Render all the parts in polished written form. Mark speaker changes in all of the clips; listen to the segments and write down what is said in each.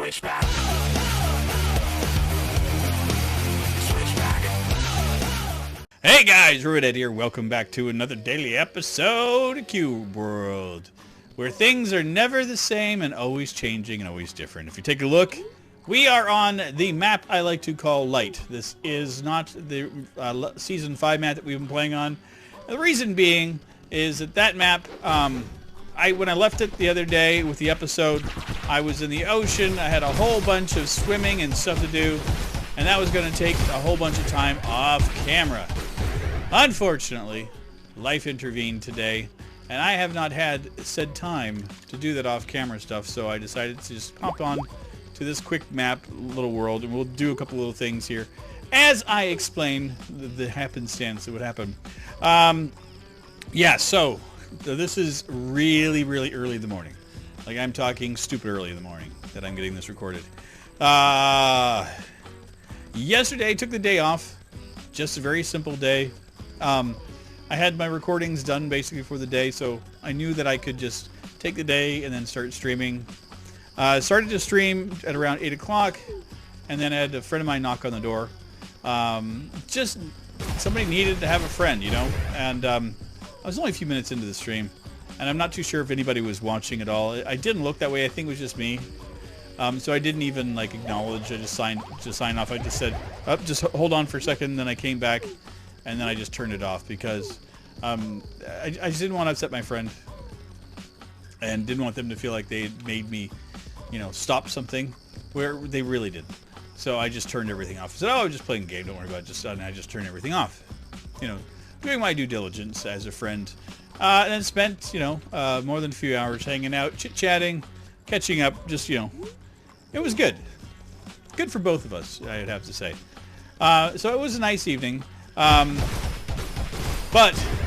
Speaker 1: Switchback. Switchback.
Speaker 2: Hey guys, Rivet here. Welcome back to another daily episode of Cube World, where things are never the same and always changing and always different. If you take a look, we are on the map I like to call Light. This is not the Season 5 map that we've been playing on. The reason being is that map, when I left it the other day with the episode, I was in the ocean. I had a whole bunch of swimming and stuff to do, and that was going to take a whole bunch of time off camera. Unfortunately, life intervened today, and I have not had said time to do that off-camera stuff, so I decided to just hop on to this quick map, little world, and we'll do a couple little things here as I explain the happenstance that would happen. Yeah, so this is really, really early in the morning. Like, I'm talking stupid early in the morning that I'm getting this recorded. Yesterday, I took the day off. Just a very simple day. I had my recordings done basically for the day, so I knew that I could just take the day and then start streaming. Started to stream at around 8 o'clock, and then I had a friend of mine knock on the door. Just somebody needed to have a friend, you know, and I was only a few minutes into the stream, and I'm not too sure if anybody was watching at all. I didn't look that way. I think it was just me. So I didn't even like acknowledge. I just signed off. I just said, oh, just hold on for a second. Then I came back, and then I just turned it off because I just didn't want to upset my friend, and didn't want them to feel like they made me, you know, stop something where they really didn't. So I just turned everything off. I said, oh, I was just playing a game. Don't worry about it. And I just turned everything off. You know, doing my due diligence as a friend. And then spent, you know, more than a few hours hanging out, chit-chatting, catching up. Just, you know, it was good. Good for both of us, I'd have to say. So it was a nice evening. But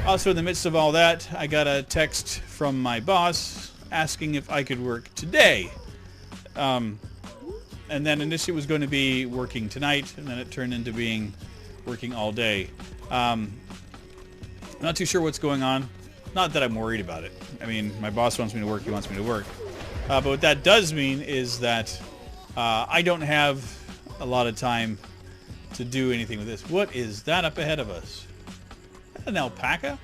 Speaker 2: also in the midst of all that, I got a text from my boss asking if I could work today. And then initially it was going to be working tonight, and then it turned into being working all day. I'm not too sure what's going on. Not that I'm worried about it. I mean, my boss wants me to work, he wants me to work. But what that does mean is that I don't have a lot of time to do anything with this. What is that up ahead of us? An alpaca?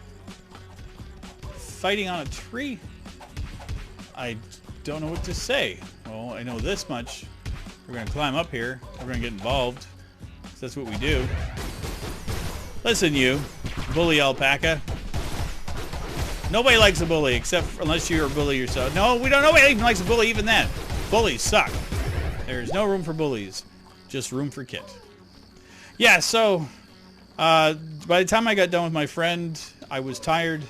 Speaker 2: Fighting on a tree? I don't know what to say. Well, I know this much. We're going to climb up here. We're going to get involved. That's what we do. Listen, you bully alpaca. Nobody likes a bully, except unless you're a bully yourself. No, we don't. Nobody even likes a bully, even then. Bullies suck. There's no room for bullies. Just room for Kitt. Yeah, so by the time I got done with my friend, I was tired,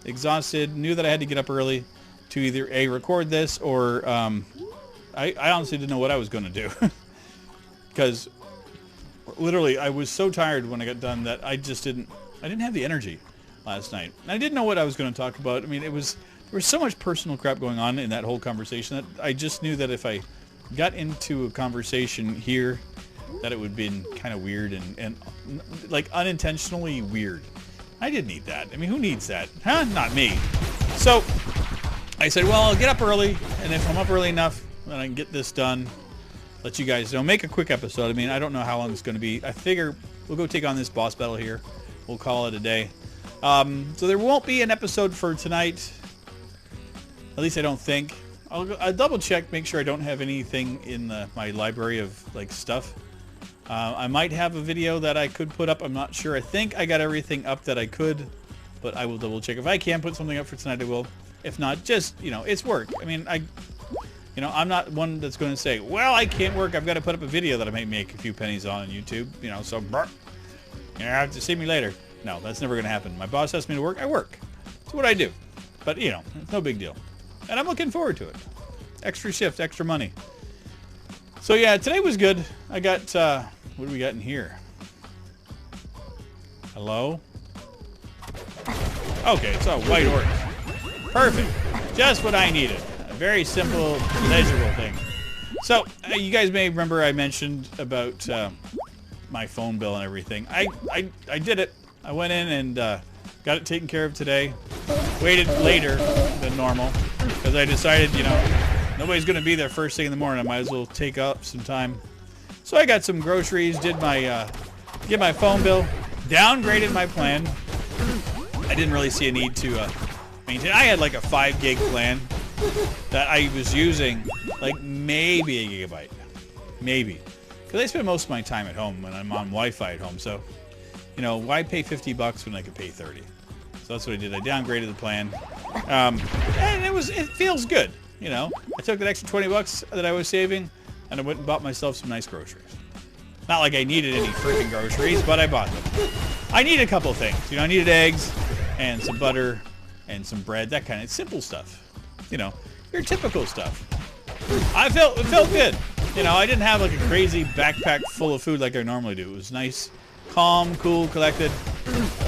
Speaker 2: exhausted, knew that I had to get up early to either A, record this, or I honestly didn't know what I was going to do. Because literally I was so tired when I got done that I didn't have the energy last night. And I didn't know what I was going to talk about. I mean, there was so much personal crap going on in that whole conversation that I just knew that if I got into a conversation here, that it would be kind of weird and like unintentionally weird. I didn't need that. I mean, who needs that? Huh? Not me. So I said, well, I'll get up early, and if I'm up early enough, then I can get this done. Let you guys know. Make a quick episode. I mean, I don't know how long it's going to be. I figure we'll go take on this boss battle here. We'll call it a day. So there won't be an episode for tonight. At least I don't think. I'll double check, make sure I don't have anything in my library of like stuff. I might have a video that I could put up. I'm not sure. I think I got everything up that I could, but I will double check. If I can put something up for tonight, I will. If not, just, you know, it's work. I mean, you know, I'm not one that's going to say, well, I can't work. I've got to put up a video that I may make a few pennies on YouTube, you know, so you have to see me later. No, that's never going to happen. My boss asks me to work, I work. It's what I do. But, you know, it's no big deal. And I'm looking forward to it. Extra shift, extra money. So, yeah, today was good. I got, what do we got in here? Hello? Okay, it's a white horse. Perfect. Just what I needed. A very simple, pleasurable thing. So, you guys may remember I mentioned about my phone bill and everything. I did it. I went in and got it taken care of today. Waited later than normal because I decided, you know, Nobody's going to be there first thing in the morning. I might as well take up some time. So I got some groceries, did my phone bill, downgraded my plan. I didn't really see a need to maintain. I had like a 5 gig plan that I was using like maybe a gigabyte. Maybe. Because I spend most of my time at home when I'm on Wi-Fi at home. So, you know, why pay $50 when I could pay 30? So that's what I did. I downgraded the plan. And it feels good. You know, I took that extra $20 that I was saving and I went and bought myself some nice groceries. Not like I needed any freaking groceries, but I bought them. I needed a couple of things. You know, I needed eggs and some butter and some bread, that kind of simple stuff. You know, your typical stuff. It felt good. You know, I didn't have like a crazy backpack full of food like I normally do. It was nice, calm, cool, collected,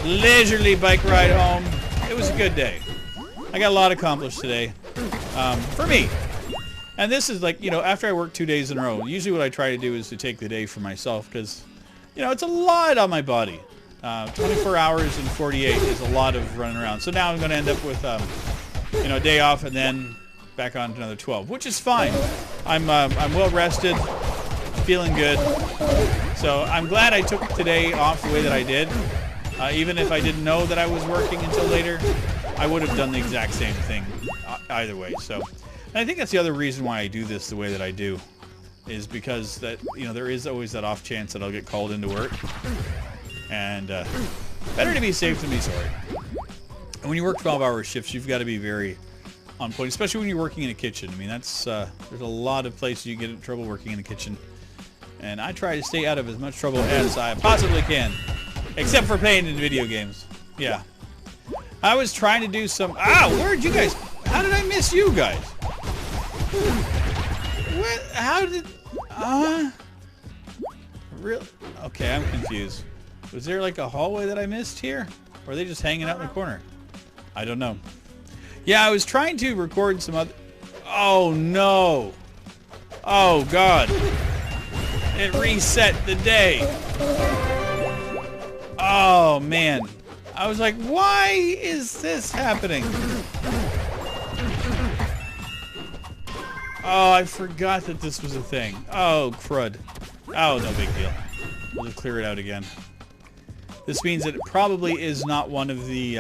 Speaker 2: leisurely bike ride home. It was a good day. I got a lot accomplished today, for me. And this is like, you know, after I work 2 days in a row, usually what I try to do is to take the day for myself because, you know, it's a lot on my body. 24 hours and 48 is a lot of running around. So now I'm going to end up with, you know, a day off and then back on to another 12, which is fine. I'm well rested, feeling good. So I'm glad I took today off the way that I did. Even if I didn't know that I was working until later, I would have done the exact same thing either way. So, and I think that's the other reason why I do this the way that I do, is because that, you know, there is always that off chance that I'll get called into work. And better to be safe than be sorry. And when you work 12-hour shifts, you've got to be very on point, especially when you're working in a kitchen. I mean, that's there's a lot of places you get in trouble working in a kitchen. And I try to stay out of as much trouble as I possibly can, except for playing in video games. Yeah. I was trying to do some... Ow! Where'd you guys... How did I miss you guys? What? How did... Really? Okay, I'm confused. Was there like a hallway that I missed here? Or are they just hanging out in the corner? I don't know. Yeah, I was trying to record some other... Oh, no. Oh, God. It reset the day. Oh, man. I was like, why is this happening? Oh, I forgot that this was a thing. Oh, crud. Oh, no big deal. We'll just clear it out again. This means that it probably is not one of the,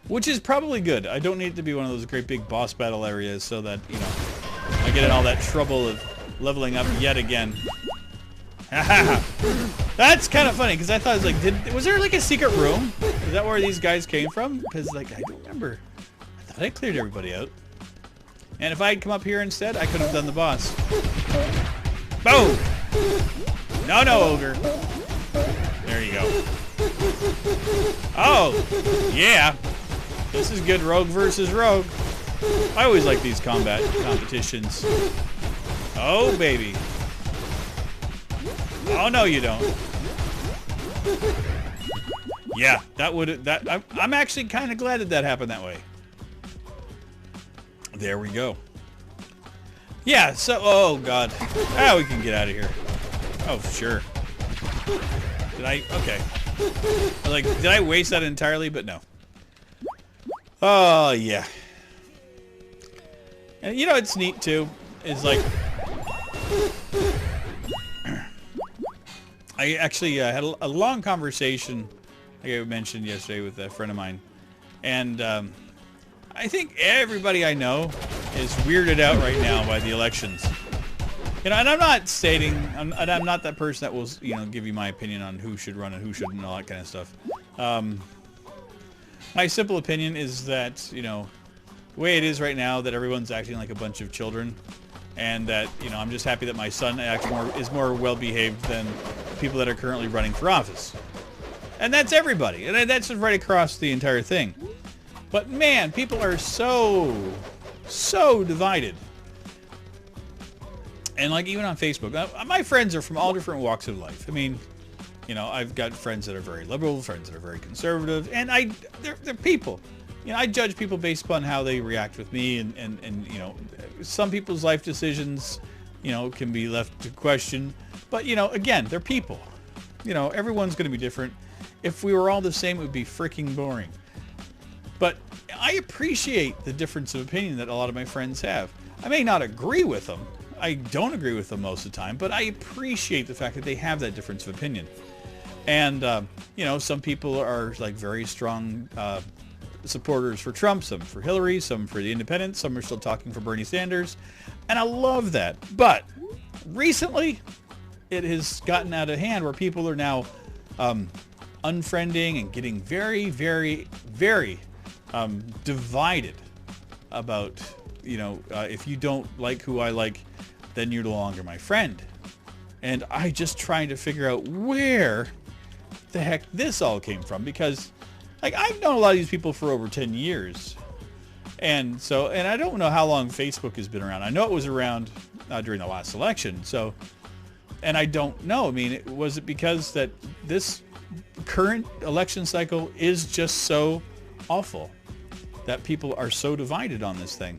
Speaker 2: which is probably good. I don't need it to be one of those great big boss battle areas so that, you know, I get in all that trouble of leveling up yet again. That's kind of funny because I thought it was like, was there like a secret room? Is that where these guys came from? Because like I don't remember. I thought I cleared everybody out. And if I had come up here instead, I could have done the boss. Boom! No, ogre. There you go. Oh, yeah. This is good rogue versus rogue. I always like these combat competitions. Oh, baby. Oh, no, you don't. Yeah, I'm actually kind of glad that happened that way. There we go. Yeah, so, oh, God. Ah, we can get out of here. Oh, sure. Okay. Like, did I waste that entirely? But no. Oh, yeah. And, you know, it's neat, too. Is like... I actually had a long conversation, like I mentioned yesterday, with a friend of mine. And I think everybody I know is weirded out right now by the elections. You know, and I'm not stating, I'm not that person that will, you know, give you my opinion on who should run and who shouldn't and all that kind of stuff. My simple opinion is that, you know, the way it is right now, that everyone's acting like a bunch of children. And that, you know, I'm just happy that my son is more well-behaved than people that are currently running for office. And that's everybody. And that's just right across the entire thing. But man, people are so divided. And like even on Facebook, my friends are from all different walks of life. I mean, you know, I've got friends that are very liberal, friends that are very conservative, and they're people. You know, I judge people based upon how they react with me, and you know, some people's life decisions, you know, can be left to question. But, you know, again, they're people. You know, everyone's going to be different. If we were all the same, it would be freaking boring. But I appreciate the difference of opinion that a lot of my friends have. I may not agree with them. I don't agree with them most of the time, but I appreciate the fact that they have that difference of opinion. And, you know, some people are like very strong supporters for Trump, some for Hillary, some for the independents, some are still talking for Bernie Sanders. And I love that. But recently, it has gotten out of hand where people are now unfriending and getting very, very, very divided about, you know, if you don't like who I like, then you're no longer my friend. And I just trying to figure out where the heck this all came from, because like I've known a lot of these people for over 10 years. And so, and I don't know how long Facebook has been around. I know it was around during the last election. So, and I don't know. I mean, was it because that this current election cycle is just so awful that people are so divided on this thing?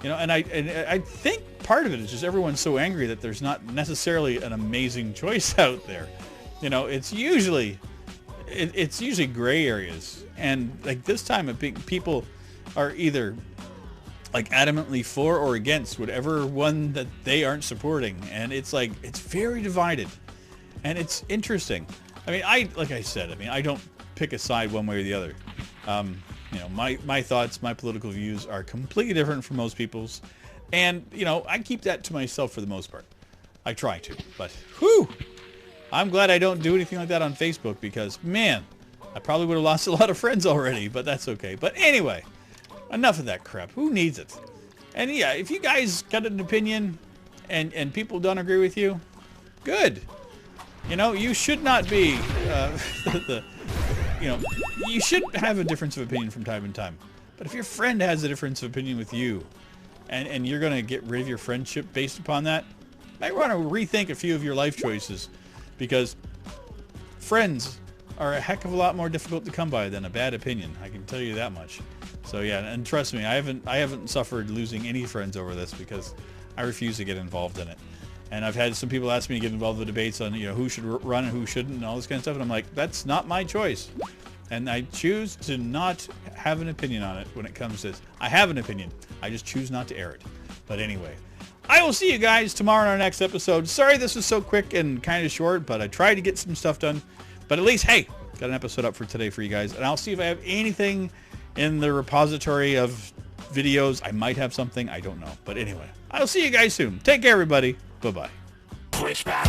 Speaker 2: You know, and I think part of it is just everyone's so angry that there's not necessarily an amazing choice out there. You know, it's usually gray areas, and like this time, people are either like adamantly for or against whatever one that they aren't supporting, and it's like it's very divided, and it's interesting. I mean, like I said, I mean, I don't pick a side one way or the other. You know, my thoughts, my political views are completely different from most people's, and you know, I keep that to myself for the most part. I try to, but whew, I'm glad I don't do anything like that on Facebook, because man, I probably would have lost a lot of friends already, but that's okay. But anyway, enough of that crap. Who needs it? And yeah, if you guys got an opinion and people don't agree with you, good. You know, you should not be you know, you should have a difference of opinion from time to time. But if your friend has a difference of opinion with you, and you're going to get rid of your friendship based upon that, you might want to rethink a few of your life choices, because friends are a heck of a lot more difficult to come by than a bad opinion. I can tell you that much. So yeah, and trust me, I haven't suffered losing any friends over this, because I refuse to get involved in it. And I've had some people ask me to get involved with debates on, you know, who should run and who shouldn't and all this kind of stuff. And I'm like, that's not my choice. And I choose to not have an opinion on it when it comes to this. I have an opinion. I just choose not to air it. But anyway, I will see you guys tomorrow in our next episode. Sorry this was so quick and kind of short, but I tried to get some stuff done. But at least, hey, got an episode up for today for you guys. And I'll see if I have anything in the repository of videos. I might have something. I don't know. But anyway, I'll see you guys soon. Take care, everybody. Bye-bye.
Speaker 1: Switchback.